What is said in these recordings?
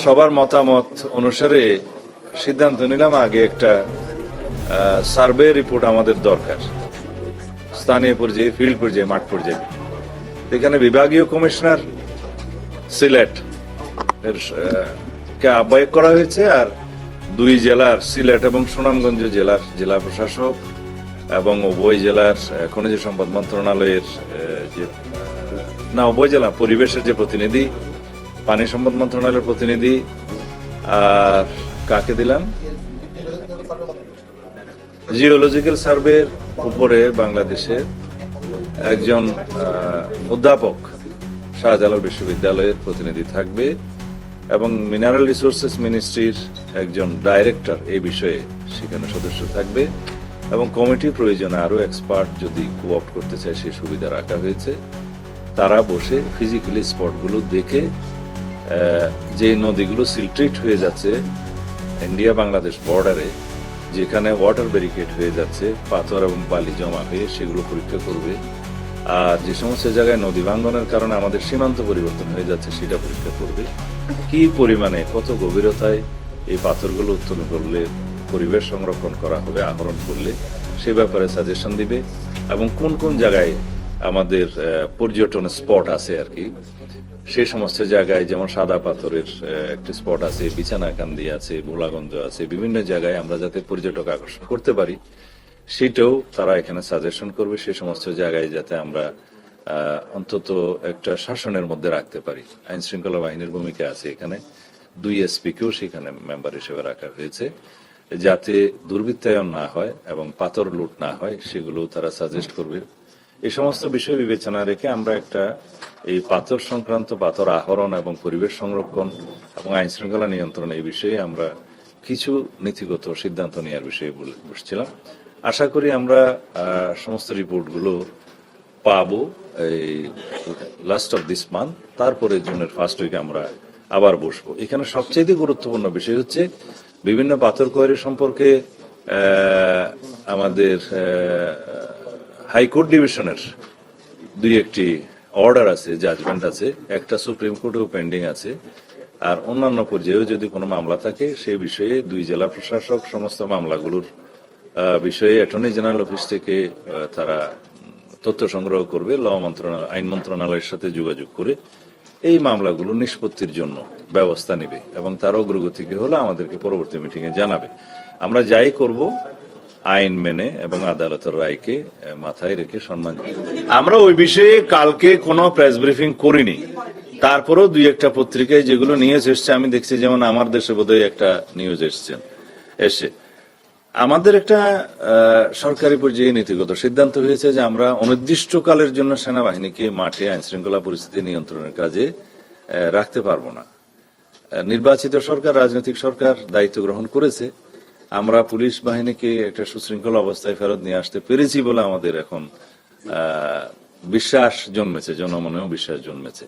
সবার মতামত অনুসারে সিদ্ধান্ত নিলাম আগে একটা সার্ভে রিপোর্ট আমাদের দরকার, স্থানীয় পর্যায়ে, ফিল্ড পর্যায়ে, মাঠ পর্যায়ে। এখানে বিভাগীয় কমিশনার সিলেট এর কে আহ্বায়ক করা হয়েছে, আর দুই জেলার, সিলেট এবং সুনামগঞ্জ জেলার জেলা প্রশাসক এবং উভয় জেলার খনিজ সম্পদ মন্ত্রণালয়ের যে উভয় জেলা পরিবেশের যে প্রতিনিধি, পানি সম্পদ মন্ত্রণালয়ের প্রতিনিধি, আর কাকে দিলাম, জিওলজিক্যাল সার্ভের উপরে বাংলাদেশের একজন অধ্যাপক শাহজালাল বিশ্ববিদ্যালয়ের প্রতিনিধি থাকবে এবং মিনারেল রিসোর্সেস মিনিস্ট্রির একজন ডাইরেক্টর এই বিষয়ে সেখানে সদস্য থাকবে এবং কমিটি প্রয়োজনে আরো এক্সপার্ট যদি কোঅপ্ট করতে চায় সেই সুবিধা রাখা হয়েছে। তারা বসে ফিজিক্যালি স্পটগুলো দেখে যে নদীগুলো সিলট্রিট হয়ে যাচ্ছে ইন্ডিয়া বাংলাদেশ বর্ডারে, যেখানে ওয়াটার ব্যারিকেড হয়ে যাচ্ছে, পাথর এবং বালি জমা হয়ে, সেগুলো পরীক্ষা করবে। আর যে সমস্ত জায়গায় নদী ভাঙ্গনের কারণে আমাদের সীমান্ত পরিবর্তন হয়ে যাচ্ছে সেটা পরীক্ষা করবে। কি পরিমাণে, কত গভীরতায় এই পাথরগুলো উত্তোলন করলে পরিবেশ সংরক্ষণ করা হবে, আহরণ করলে, সে ব্যাপারে সাজেশন দিবে। এবং কোন কোন জায়গায় আমাদের পর্যটন স্পট আছে আর কি, সেই সমস্ত জায়গায়, যেমন সাদা পাথরের একটি স্পট আছে, বিছানাকান্দি আছে, ভোলাগঞ্জ আছে, বিভিন্ন জায়গায় আমরা যাতে পর্যটক আকর্ষণ করতে পারি সেটাও তারা এখানে সাজেশন করবে। সে সমস্ত জায়গায় যাতে আমরা অন্তত একটা শাসনের মধ্যে রাখতে পারি। আইন শৃঙ্খলা বাহিনীর ভূমিকা আছে এখানে, 2 এসপি কেও সেখানে মেম্বার হিসেবে রাখা হয়েছে, যাতে দুর্বৃত্তায়ন না হয় এবং পাথর লুট না হয়, সেগুলো তারা সাজেস্ট করবে। এই সমস্ত বিষয় বিবেচনা রেখে আমরা একটা এই পাথর সংক্রান্ত, পাথর আহরণ এবং পরিবেশ সংরক্ষণ এবং আইন শৃঙ্খলা নিয়ন্ত্রণ, এই বিষয়ে আমরা কিছু নীতিগত সিদ্ধান্ত নেওয়ার বিষয়ে বসছিলাম। আশা করি আমরা সমস্ত রিপোর্টগুলো পাবো এই লাস্ট অফ দিস মান্থ, তারপরে জুনের ফার্স্ট উইকে আমরা আবার বসবো। এখানে সবচেয়ে গুরুত্বপূর্ণ বিষয় হচ্ছে বিভিন্ন পাথর কোয়ারি সম্পর্কে আমাদের হাইকোর্ট ডিভিশনের 2-1টি অর্ডার আছে, জাজমেন্ট আছে, একটা সুপ্রিম কোর্টেও পেন্ডিং আছে। আর অন্যান্য পর্যায়েও যদি কোনো মামলা থাকে সেই বিষয়ে 2 জেলা প্রশাসক সমস্ত মামলাগুলোর বিষয়ে অ্যাটর্নি জেনারেল অফিস থেকে তারা তথ্য সংগ্রহ করবে, আইন মন্ত্রণালয়ের সাথে যোগাযোগ করে এই মামলাগুলো নিষ্পত্তির জন্য ব্যবস্থা নেবে এবং তার অগ্রগতি হলে আমাদেরকে পরবর্তী মিটিং এ জানাবে। আমরা যাই করব আইন মেনে এবং আদালতের রায়কে মাথায় রেখে সম্মান। আমরা ওই বিষয়ে কালকে কোনো প্রেস ব্রিফিং করিনি, তারপরেও 2-1টা পত্রিকায় যেগুলো নিউজ এসছে আমি দেখছি, যেমন আমার দেশে বোধহয় একটা নিউজ এসে আমাদের একটা সরকারি পর্যায়ে নীতিগত সিদ্ধান্ত হয়েছে যে আমরা অনির্দিষ্টকালের জন্য সেনাবাহিনীকে মাঠে আইন শৃঙ্খলা পরিস্থিতি নিয়ন্ত্রণের কাজে রাখতে পারবো না। নির্বাচিত সরকার, রাজনৈতিক সরকার দায়িত্ব গ্রহণ করেছে, আমরা পুলিশ বাহিনীকে একটা সুশৃঙ্খল অবস্থায় ফেরত নিয়ে আসতে পেরেছি বলে আমাদের এখন বিশ্বাস জন্মেছে, জনমনেও বিশ্বাস জন্মেছে।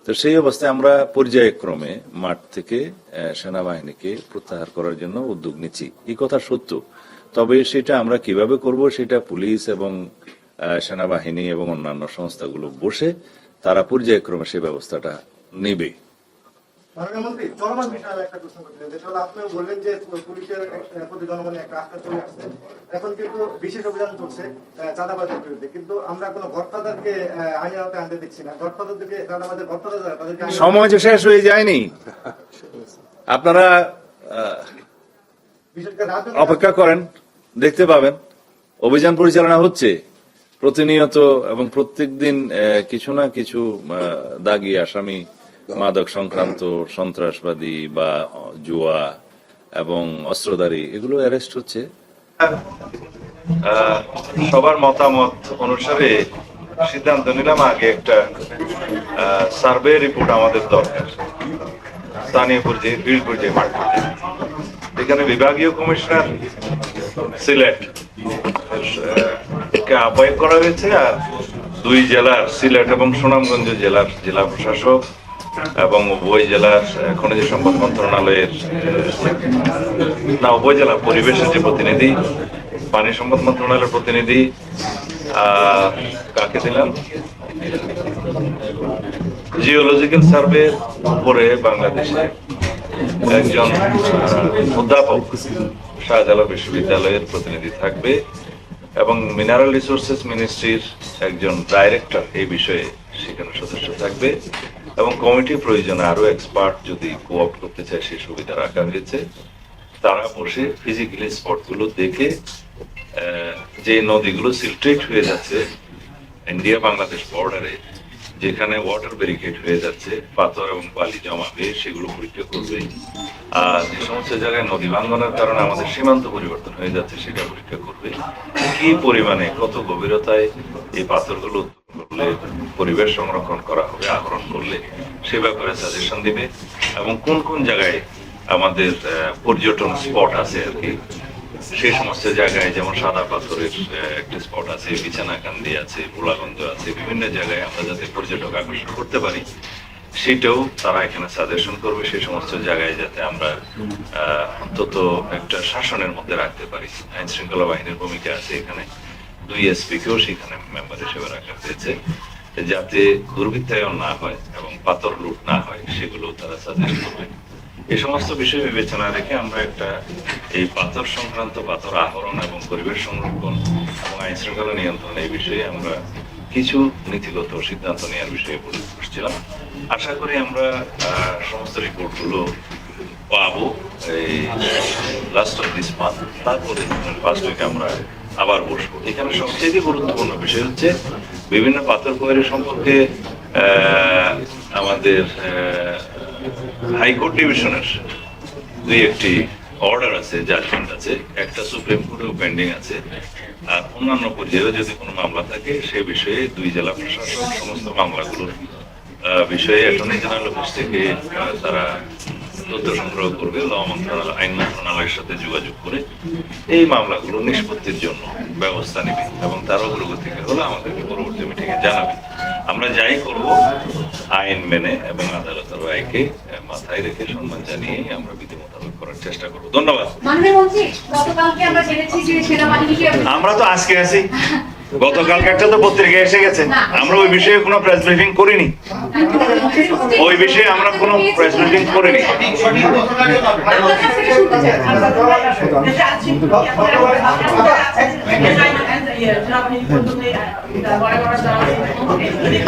তো সেই অবস্থায় আমরা পর্যায়ক্রমে মাঠ থেকে সেনাবাহিনীকে প্রত্যাহার করার জন্য উদ্যোগ নিচ্ছি, এই কথা সত্য। তবে সেটা আমরা কিভাবে করব সেটা পুলিশ এবং সেনাবাহিনী এবং অন্যান্য সংস্থাগুলো বসে তারা পর্যায়ক্রমে সেই ব্যবস্থাটা নেবে। প্রধানমন্ত্রী, চলমান বিষয়ে একটা প্রশ্ন করছিলেন, যেটা হলো আপনিও বললেন যে পুলিশের প্রতি জনগণের একটা আস্থা চলে আসছে, এখন কিন্তু বিশেষ অভিযান চলছে চাঁদাবাজের বিরুদ্ধে, কিন্তু আমরা কোনো গডফাদারকে আইনের আওতায় আনতে দেখছি না। গডফাদারদেরকে, চাঁদাবাজের গডফাদার যারা, তাদেরকে সময় যে শেষ হয়ে যায়নি, আপনারা অপেক্ষা করেন, দেখতে পাবেন অভিযান পরিচালনা হচ্ছে প্রতিনিয়ত এবং প্রত্যেকদিন কিছু না কিছু দাগী আসামি, মাদক সংক্রান্ত, সন্ত্রাসবাদী বা জুয়া এবং অস্ত্রধারী, এগুলো অ্যারেস্ট হচ্ছে। সবার মতামত অনুসারে সিদ্ধান্ত নিলাম আগে একটা সার্ভে রিপোর্ট আমাদের দরকার, স্থানীয় পর্যায়ে, ফিল্ড পর্যায়ে, মাঠ পর্যায়ে। এখানে বিভাগীয় কমিশনার সিলেট কে আহ্বায়ক করা হয়েছে, আর 2 জেলার, সিলেট এবং সুনামগঞ্জ জেলার জেলা প্রশাসক এবং উভয় জেলার খনিজ সম্পদ মন্ত্রণালয়ের উভয় জেলা পরিবেশের যে প্রতিনিধি, পানি সম্পদ মন্ত্রণালয়ের প্রতিনিধি, কাকে দিলাম, জিওলজিক্যাল সার্ভের উপরে বাংলাদেশে একজন অধ্যাপক শাহজালাল বিশ্ববিদ্যালয়ের প্রতিনিধি থাকবে এবং মিনারেল রিসোর্সেস মিনিস্ট্রির একজন ডাইরেক্টর এই বিষয়ে সেখানে সদস্য থাকবে এবং কমিটি প্রয়োজনে আরো এক্সপার্ট যদি কোঅপ্ট করতে চায় সেই সুবিধা রাখা হয়েছে। তারা বসে ফিজিক্যালি স্পটগুলো দেখে যে নদীগুলো সিলট্রেট হয়ে যাচ্ছে ইন্ডিয়া বাংলাদেশ বর্ডারে, যেখানে ওয়াটার ব্যারিকেড হয়ে যাচ্ছে, পাথর এবং বালি জমা হয়ে সেগুলো পরীক্ষা করবে। আর যে সমস্ত জায়গায় নদী ভাঙ্গনের কারণে আমাদের সীমান্ত পরিবর্তন হয়ে যাচ্ছে সেটা পরীক্ষা করবে। কি পরিমাণে কত গভীরতায় এই পাথরগুলো করলে পরিবেশ সংরক্ষণ করা হবে, আহরণ করলে সে ব্যাপারে সাজেশন দিবে এবং কোন কোন জায়গায় আমাদের পর্যটন স্পট আছে আর কি, সেই সমস্ত জায়গায় যেমন সাদা পাথরের একটা স্পট আছে, বিছানাকান্দি আছে, ভোলাগঞ্জ আছে, বিভিন্ন জায়গায় আমরা যাতে পর্যটক আকর্ষণ করতে পারি সেটাও তারা এখানে সাজেশন করবে। সেই সমস্ত জায়গায় যাতে আমরা অন্তত একটা শাসনের মধ্যে রাখতে পারি। আইন শৃঙ্খলা বাহিনীর ভূমিকা আছে এখানে, 2 এসপি কেও সেখানে মেম্বার হিসেবে রাখা হয়েছে, যাতে দুর্বৃত্তায়ন না হয় এবং পাথর লুট না হয় সেগুলো তারা সাজেস্ট করবে। এই সমস্ত বিষয় বিবেচনা রেখে আমরা একটা এই পাথর সংক্রান্ত পাথর আহরণ এবং পরিবেশ সংরক্ষণ এবং আইন শৃঙ্খলা নিয়ন্ত্রণ এই বিষয়ে আমরা কিছু নীতিগত সিদ্ধান্ত নেওয়ার বিষয়ে বসছিলাম। আশা করি আমরা সমস্ত রিপোর্টগুলো পাবো এই লাস্ট অফ দিস মান্থ, তারপরে ফার্স্ট উইকে আমরা আবার বসবো। এখানে সবচেয়ে গুরুত্বপূর্ণ বিষয় হচ্ছে বিভিন্ন পাথর কোয়ারি সম্পর্কে আমাদের হাইকোর্ট ডিভিশনের 2-1টি অর্ডার আছে, জাজমেন্ট আছে, একটা সুপ্রিম কোর্টেও পেন্ডিং আছে। আর অন্যান্য পর্যায়ে যদি কোনো মামলা থাকে সে বিষয়ে 2 জেলা প্রশাসন সমস্ত মামলাগুলোর বিষয়ে অ্যাটর্নি জেনারেল অফিস থেকে তারা তথ্য সংগ্রহ করবে, ল মন্ত্রণালয়, আইন মন্ত্রণালয়ের সাথে যোগাযোগ করে এই মামলাগুলো নিষ্পত্তির জন্য ব্যবস্থা নেবে এবং তার অগ্রগতি হলে আমাদেরকে পরবর্তী মিটিংয়ে জানাবে। আমরা যাই করব আইন মেনে এবং আদালতের রায়কে মাথায় রেখে সম্মান জানিয়ে আমরা বিধি মোতাবেক করার চেষ্টা করব। ধন্যবাদ। মাননীয় মন্ত্রী, গতকালকে আমরা জেনেছি যে সেনাবাহিনীকে আমরা তো আজকে আছি, গতকালকে একটা তো পত্রিকা এসে গেছে, আমরা ওই বিষয়ে কোনো প্রেস ব্রিফিং করিনি, ওই বিষয়ে আমরা কোনো প্রেস ব্রিফিং করিনি।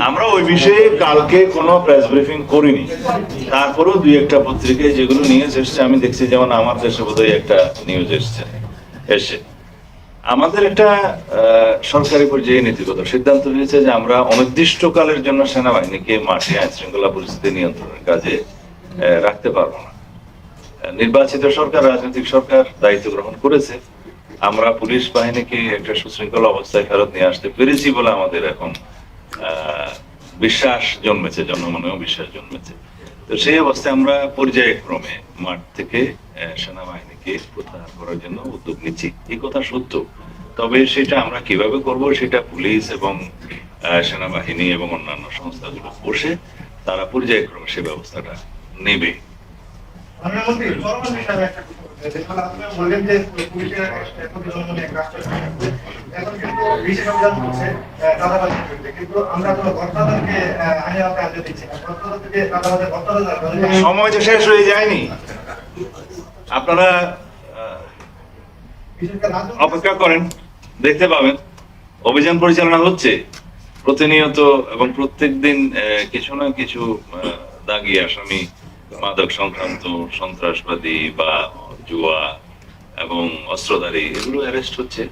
আমরা ওই বিষয়ে কালকে কোনো প্রেস ব্রিফিং করিনি, তারপরেও 2-1টা পত্রিকায় যেগুলো নিউজ এসছে আমি দেখছি, যেমন আমার দেশে বোধহয় একটা নিউজ এসে আমাদের একটা সরকারি পর্যায়ে নীতিগত সিদ্ধান্ত হয়েছে যে আমরা অনির্দিষ্টকালের জন্য সেনাবাহিনীকে মাঠে আইন শৃঙ্খলা পরিস্থিতি নিয়ন্ত্রণের কাজে রাখতে পারবো না। নির্বাচিত সরকার, রাজনৈতিক সরকার দায়িত্ব গ্রহণ করেছে, আমরা পুলিশ বাহিনীকে একটা সুশৃঙ্খল অবস্থায় ফেরত নিয়ে আসতে পেরেছি বলে আমাদের এখন বিশ্বাস জন্মেছে, জনমনেও বিশ্বাস জন্মেছে। তো সেই অবস্থায় আমরা পর্যায়ক্রমে মাঠ থেকে সেনাবাহিনীকে প্রত্যাহার করার জন্য উদ্যোগ নিচ্ছি, এই কথা সত্য। তবে সেটা আমরা কিভাবে করব সেটা পুলিশ এবং সেনাবাহিনী এবং অন্যান্য সংস্থাগুলো বসে তারা পর্যায়ক্রমে সে ব্যবস্থাটা নেবে। বললেন যে পুলিশের জনমনে এক রাষ্ট্র এখন কিন্তু বিশেষ অভিযান চলছে চাঁদাবাজির বিরুদ্ধে, কিন্তু আমরা কোনো গডফাদারকে আইনের আওতায় আনতে দিচ্ছি না। গডফাদার থেকে চাঁদাবাজের গডফাদার সময় তো শেষ হয়ে যায়নি, আপনারা অপেক্ষা করেন, দেখতে পাবেন। অভিযান পরিচালনা হচ্ছে প্রতিনিয়ত এবং প্রত্যেকদিন কিছু না কিছু দাগি আসামি, মাদক সংক্রান্ত, সন্ত্রাসবাদী বা জুয়া এবং অস্ত্রধারী এগুলো অ্যারেস্ট হচ্ছে।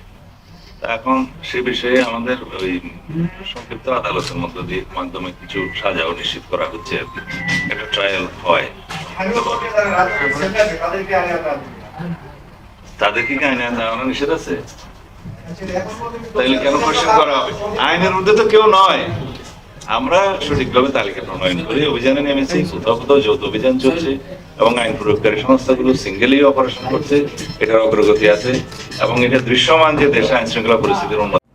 এখন সে বিষয়ে আমাদের ওই সংক্ষিপ্ত আদালতের মাধ্যমে কিছু সাজাও নিশ্চিত করা হচ্ছে আর কি, একটা ট্রায়াল হয়। তাদেরকে কি আইনে আনা নিষেধ আছে? তাইলে কেন কোয়েশ্চেন করা হবে? আইনের মধ্যে তো কেউ নয়। আমরা সঠিকভাবে তালিকা প্রণয়ন করে অভিযানে নেমেছি, কোথাও কোথাও যৌথ অভিযান চলছে এবং আইন প্রয়োগকারী সংস্থাগুলো সিঙ্গেলি অপারেশন করছে, এটার অগ্রগতি আছে এবং এটা দৃশ্যমান যে দেশে আইন শৃঙ্খলা পরিস্থিতির উন্নতি